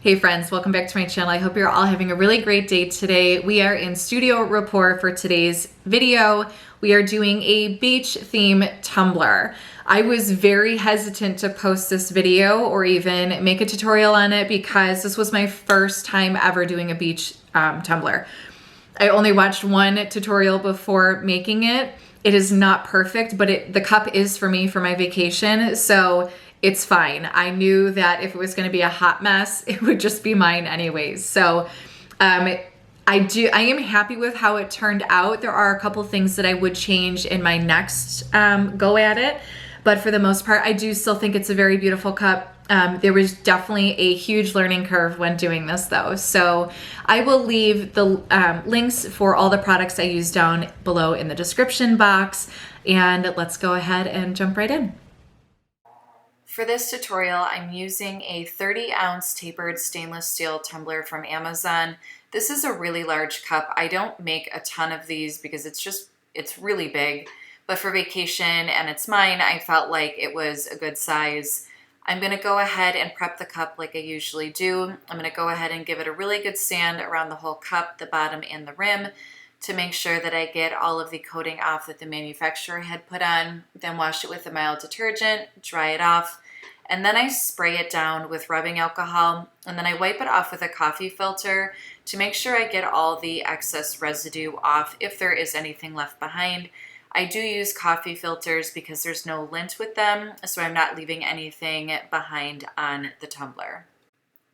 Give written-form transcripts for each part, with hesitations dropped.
Hey friends, welcome back to my channel. I hope you're all having a really great day today. We are in Studio Rapour for today's video. We are doing a beach theme tumbler. I was very hesitant to post this video or even make a tutorial on it because this was my first time ever doing a beach tumbler. I only watched one tutorial before making it. It is not perfect, but the cup is for me for my vacation, so it's fine. I knew that if it was going to be a hot mess, it would just be mine anyways. So I am happy with how it turned out. There are a couple things that I would change in my next go at it, but for the most part, I do still think it's a very beautiful cup. There was definitely a huge learning curve when doing this though. So I will leave the links for all the products I use down below in the description box, and let's go ahead and jump right in. For this tutorial, I'm using a 30-ounce tapered stainless steel tumbler from Amazon. This is a really large cup. I don't make a ton of these because it's really big, but for vacation and it's mine, I felt like it was a good size. I'm going to go ahead and prep the cup like I usually do. I'm going to go ahead and give it a really good sand around the whole cup, the bottom and the rim, to make sure that I get all of the coating off that the manufacturer had put on, then wash it with a mild detergent, dry it off, and then I spray it down with rubbing alcohol, and then I wipe it off with a coffee filter to make sure I get all the excess residue off if there is anything left behind. I do use coffee filters because there's no lint with them, so I'm not leaving anything behind on the tumbler.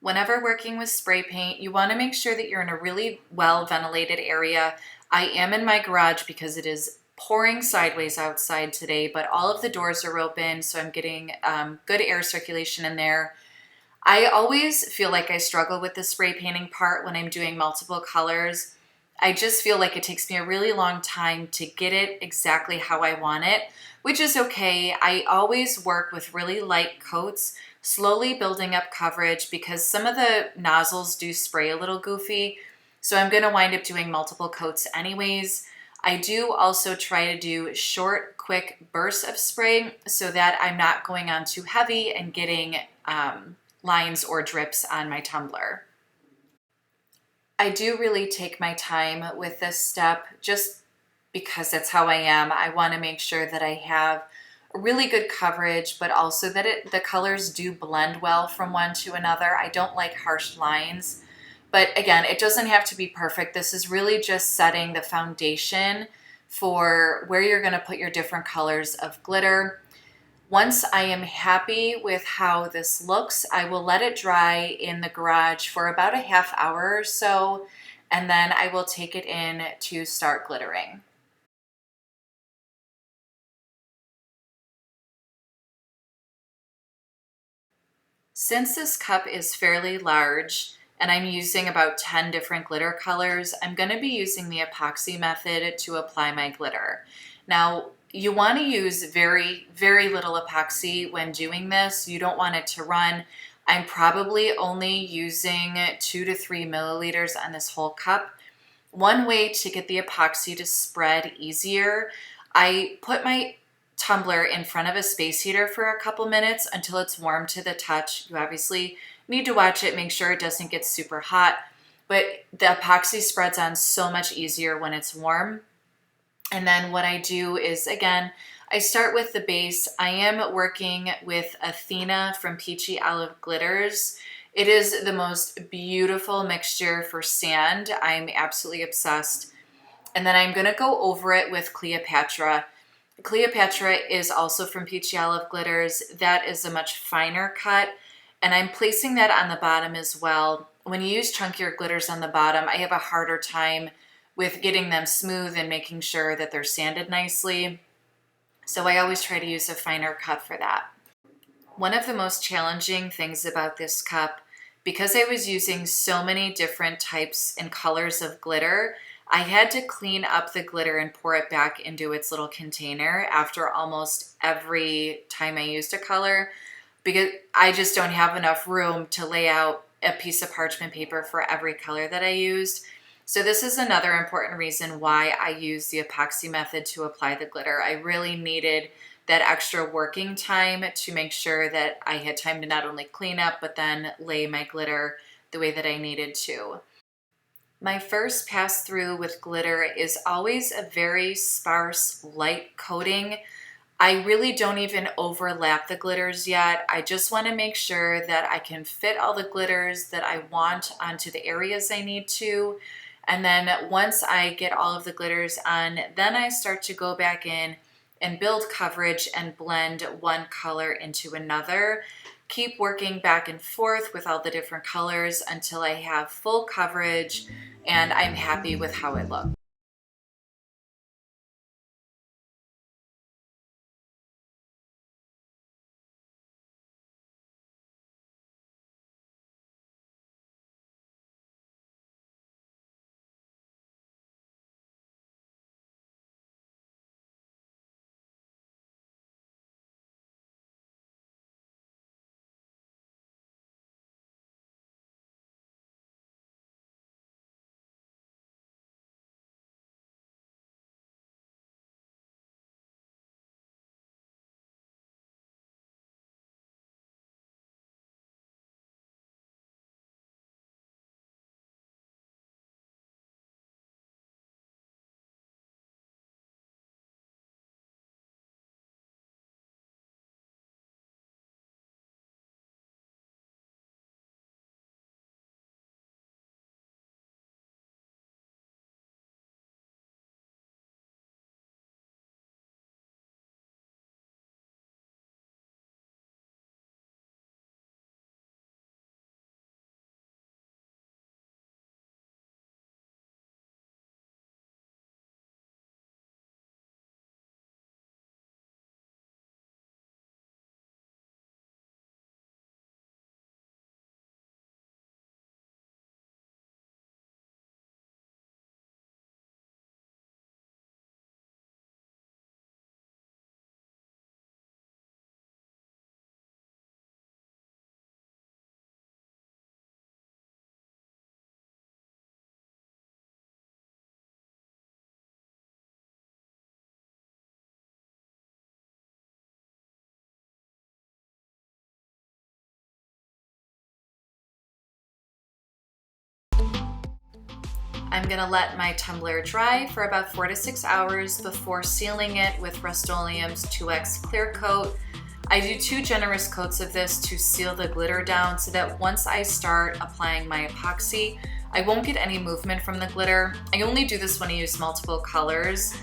Whenever working with spray paint, you want to make sure that you're in a really well ventilated area. I am in my garage because it is pouring sideways outside today, but all of the doors are open, so I'm getting good air circulation in there. I always feel like I struggle with the spray painting part when I'm doing multiple colors. I just feel like it takes me a really long time to get it exactly how I want it, which is okay. I always work with really light coats, slowly building up coverage because some of the nozzles do spray a little goofy. So I'm going to wind up doing multiple coats anyways. I do also try to do short, quick bursts of spray so that I'm not going on too heavy and getting lines or drips on my tumbler. I do really take my time with this step just because that's how I am. I want to make sure that I have really good coverage, but also that the colors do blend well from one to another. I don't like harsh lines, but again, it doesn't have to be perfect. This is really just setting the foundation for where you're going to put your different colors of glitter. Once I am happy with how this looks, I will let it dry in the garage for about a half hour or so, and then I will take it in to start glittering. Since this cup is fairly large and I'm using about 10 different glitter colors, I'm going to be using the epoxy method to apply my glitter. Now, you want to use very, very little epoxy when doing this. You don't want it to run. I'm probably only using 2 to 3 milliliters on this whole cup. One way to get the epoxy to spread easier, I put my tumbler in front of a space heater for a couple minutes until it's warm to the touch. You obviously need to watch it, make sure it doesn't get super hot, but the epoxy spreads on so much easier when it's warm. And then what I do is, again, I start with the base. I am working with Athena from Peachy Olive Glitters. It is the most beautiful mixture for sand. I'm absolutely obsessed. And then I'm going to go over it with Cleopatra. Cleopatra is also from Peachy Olive Glitters. That is a much finer cut, and I'm placing that on the bottom as well. When you use chunkier glitters on the bottom, I have a harder time with getting them smooth and making sure that they're sanded nicely. So I always try to use a finer cut for that. One of the most challenging things about this cup, because I was using so many different types and colors of glitter, I had to clean up the glitter and pour it back into its little container after almost every time I used a color, because I just don't have enough room to lay out a piece of parchment paper for every color that I used. So this is another important reason why I use the epoxy method to apply the glitter. I really needed that extra working time to make sure that I had time to not only clean up, but then lay my glitter the way that I needed to. My first pass through with glitter is always a very sparse, light coating. I really don't even overlap the glitters yet. I just want to make sure that I can fit all the glitters that I want onto the areas I need to. And then once I get all of the glitters on, then I start to go back in and build coverage and blend one color into another. Keep working back and forth with all the different colors until I have full coverage and I'm happy with how it looks. I'm gonna let my tumbler dry for about 4 to 6 hours before sealing it with Rustoleum's 2X clear coat. I do 2 generous coats of this to seal the glitter down so that once I start applying my epoxy, I won't get any movement from the glitter. I only do this when I use multiple colors.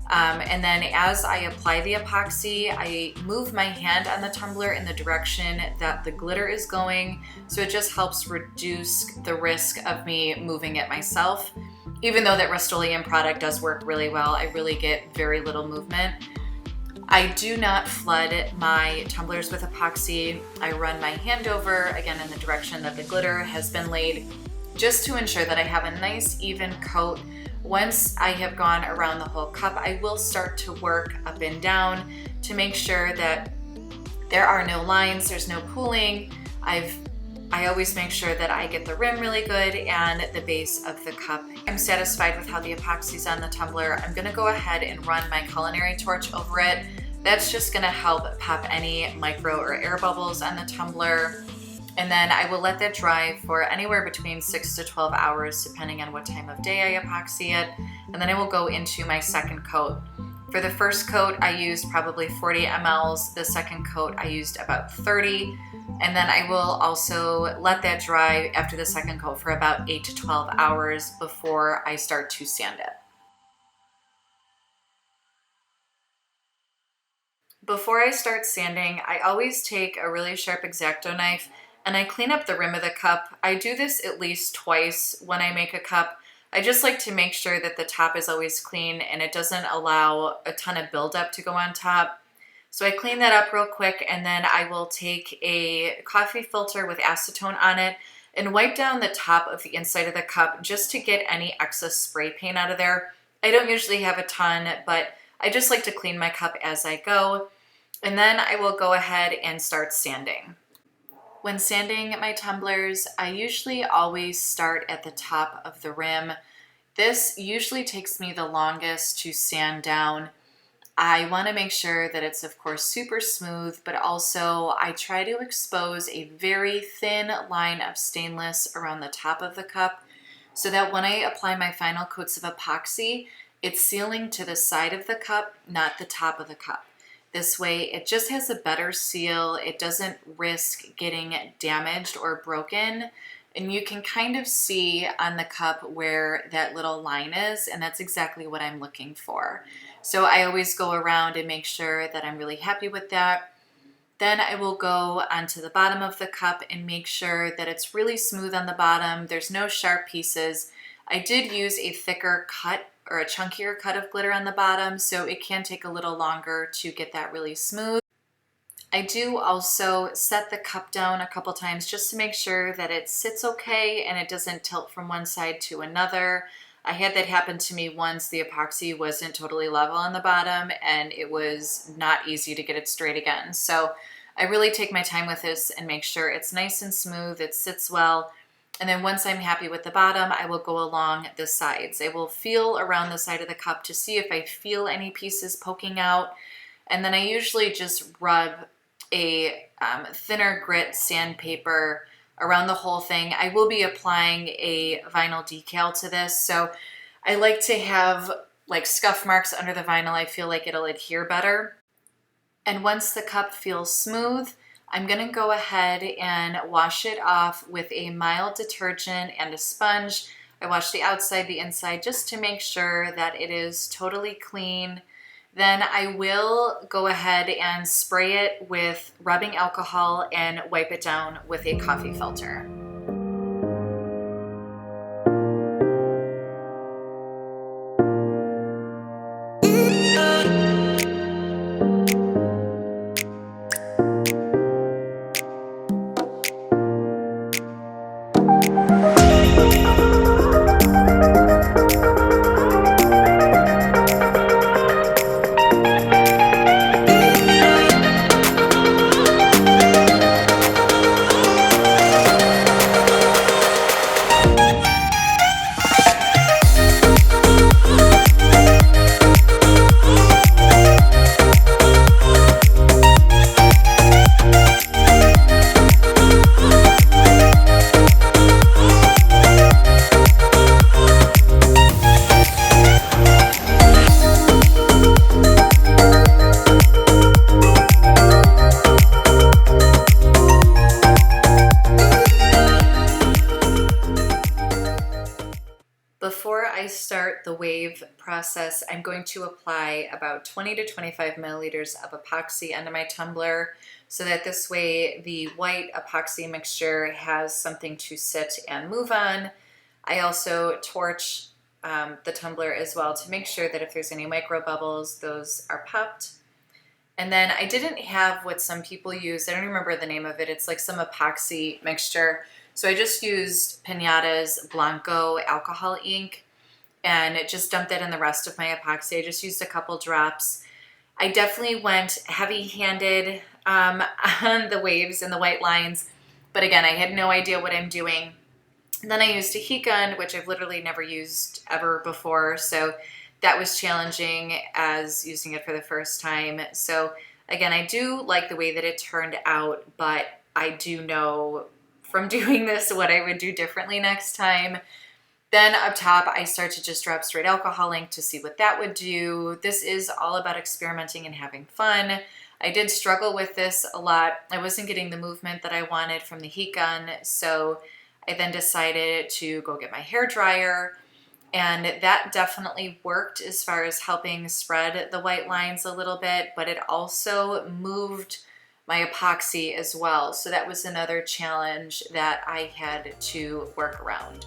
And then as I apply the epoxy, I move my hand on the tumbler in the direction that the glitter is going. So it just helps reduce the risk of me moving it myself. Even though that Rustoleum product does work really well, I really get very little movement. I do not flood my tumblers with epoxy. I run my hand over, again, in the direction that the glitter has been laid, just to ensure that I have a nice even coat. Once I have gone around the whole cup, I will start to work up and down to make sure that there are no lines, there's no pooling. I always make sure that I get the rim really good and the base of the cup. I'm satisfied with how the epoxy's on the tumbler. I'm gonna go ahead and run my culinary torch over it. That's just gonna help pop any micro or air bubbles on the tumbler. And then I will let that dry for anywhere between 6 to 12 hours, depending on what time of day I epoxy it. And then I will go into my second coat. For the first coat, I used probably 40 mLs. The second coat, I used about 30. And then I will also let that dry after the second coat for about 8 to 12 hours before I start to sand it. Before I start sanding, I always take a really sharp X-Acto knife and I clean up the rim of the cup. I do this at least twice when I make a cup. I just like to make sure that the top is always clean and it doesn't allow a ton of buildup to go on top. So I clean that up real quick and then I will take a coffee filter with acetone on it and wipe down the top of the inside of the cup just to get any excess spray paint out of there. I don't usually have a ton, but I just like to clean my cup as I go. And then I will go ahead and start sanding. When sanding my tumblers, I usually always start at the top of the rim. This usually takes me the longest to sand down. I want to make sure that it's of course super smooth, but also I try to expose a very thin line of stainless around the top of the cup so that when I apply my final coats of epoxy, it's sealing to the side of the cup, not the top of the cup. This way it just has a better seal. It doesn't risk getting damaged or broken. And you can kind of see on the cup where that little line is, and that's exactly what I'm looking for. So I always go around and make sure that I'm really happy with that. Then I will go onto the bottom of the cup and make sure that it's really smooth on the bottom. There's no sharp pieces. I did use a thicker cut or a chunkier cut of glitter on the bottom, so it can take a little longer to get that really smooth. I do also set the cup down a couple times just to make sure that it sits okay and it doesn't tilt from one side to another. I had that happen to me once. The epoxy wasn't totally level on the bottom and it was not easy to get it straight again. So I really take my time with this and make sure it's nice and smooth, it sits well. And then once I'm happy with the bottom, I will go along the sides. I will feel around the side of the cup to see if I feel any pieces poking out. And then I usually just rub a thinner grit sandpaper around the whole thing. I will be applying a vinyl decal to this, so I like to have like scuff marks under the vinyl. I feel like it'll adhere better. And once the cup feels smooth, I'm gonna go ahead and wash it off with a mild detergent and a sponge. I wash the outside, the inside, just to make sure that it is totally clean. Then I will go ahead and spray it with rubbing alcohol and wipe it down with a coffee filter. Before I start the wave process, I'm going to apply about 20 to 25 milliliters of epoxy onto my tumbler so that this way the white epoxy mixture has something to sit and move on. I also torch the tumbler as well to make sure that if there's any micro bubbles, those are popped. And then I didn't have what some people use. I don't remember the name of it. It's like some epoxy mixture. So I just used Pinata's Blanco alcohol ink and it just dumped that in the rest of my epoxy. I just used a couple drops. I definitely went heavy-handed on the waves and the white lines, but again, I had no idea what I'm doing. And then I used a heat gun, which I've literally never used ever before, so that was challenging as using it for the first time. So again, I do like the way that it turned out, but I do know from doing this what I would do differently next time. Then up top, I start to just drop straight alcohol ink to see what that would do. This is all about experimenting and having fun. I did struggle with this a lot. I wasn't getting the movement that I wanted from the heat gun, so I then decided to go get my hair dryer, and that definitely worked as far as helping spread the white lines a little bit, but it also moved my epoxy as well. So that was another challenge that I had to work around.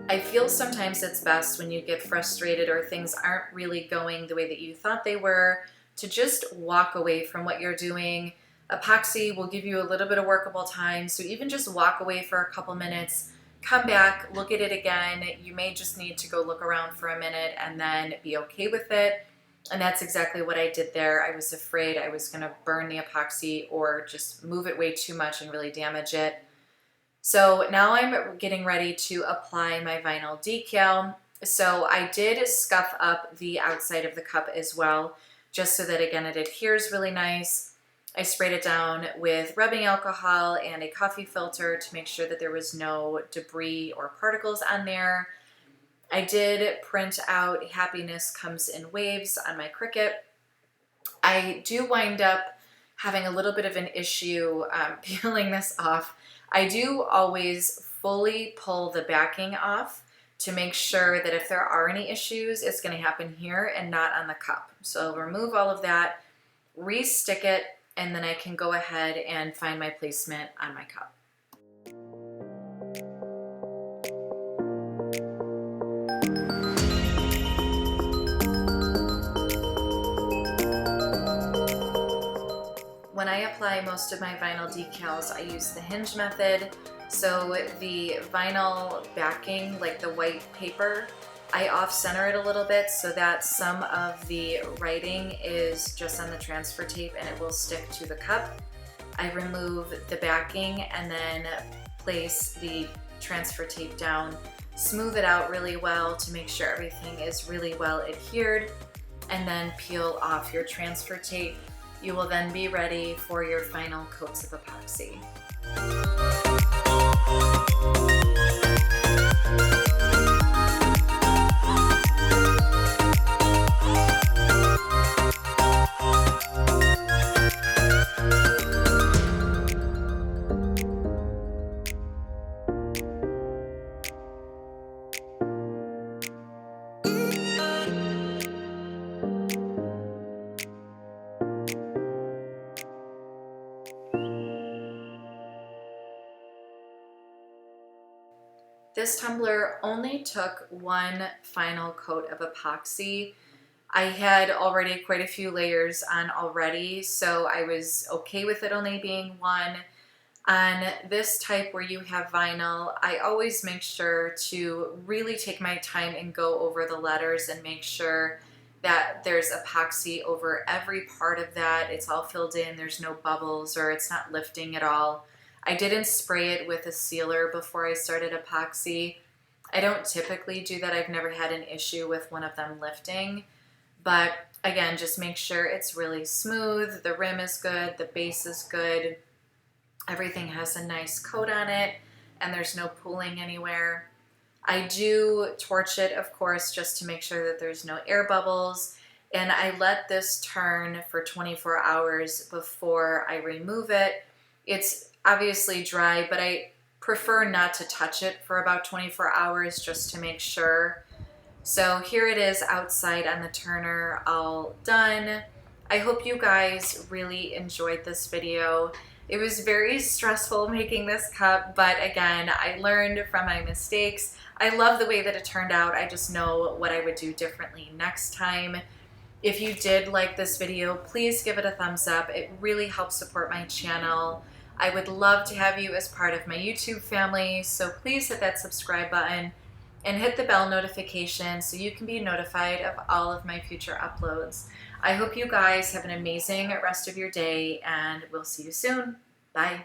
I feel sometimes it's best when you get frustrated or things aren't really going the way that you thought they were to just walk away from what you're doing. Epoxy will give you a little bit of workable time, so even just walk away for a couple minutes, come back, look at it again. You may just need to go look around for a minute and then be okay with it. And that's exactly what I did there. I was afraid I was going to burn the epoxy or just move it way too much and really damage it. So now I'm getting ready to apply my vinyl decal. So I did scuff up the outside of the cup as well, just so that, again, it adheres really nice. I sprayed it down with rubbing alcohol and a coffee filter to make sure that there was no debris or particles on there. I did print out "Happiness Comes in Waves" on my Cricut. I do wind up having a little bit of an issue peeling this off. I do always fully pull the backing off to make sure that if there are any issues, it's going to happen here and not on the cup. So I'll remove all of that, re-stick it, and then I can go ahead and find my placement on my cup. When I apply most of my vinyl decals, I use the hinge method. So the vinyl backing, like the white paper, I off-center it a little bit so that some of the writing is just on the transfer tape and it will stick to the cup. I remove the backing and then place the transfer tape down, smooth it out really well to make sure everything is really well adhered, and then peel off your transfer tape. You will then be ready for your final coats of epoxy. This tumbler only took one final coat of epoxy. I had already quite a few layers on already, so I was okay with it only being one. On this type where you have vinyl, I always make sure to really take my time and go over the letters and make sure that there's epoxy over every part of that. It's all filled in, there's no bubbles or it's not lifting at all. I didn't spray it with a sealer before I started epoxy. I don't typically do that. I've never had an issue with one of them lifting. But again, just make sure it's really smooth, the rim is good, the base is good, everything has a nice coat on it, and there's no pooling anywhere. I do torch it, of course, just to make sure that there's no air bubbles. And I let this turn for 24 hours before I remove it. It's obviously dry, but I prefer not to touch it for about 24 hours just to make sure. So here it is outside on the turner, all done. I hope you guys really enjoyed this video. It was very stressful making this cup, but again, I learned from my mistakes. I love the way that it turned out. I just know what I would do differently next time. If you did like this video, please give it a thumbs up. It really helps support my channel. I would love to have you as part of my YouTube family, so please hit that subscribe button and hit the bell notification so you can be notified of all of my future uploads. I hope you guys have an amazing rest of your day, and we'll see you soon. Bye.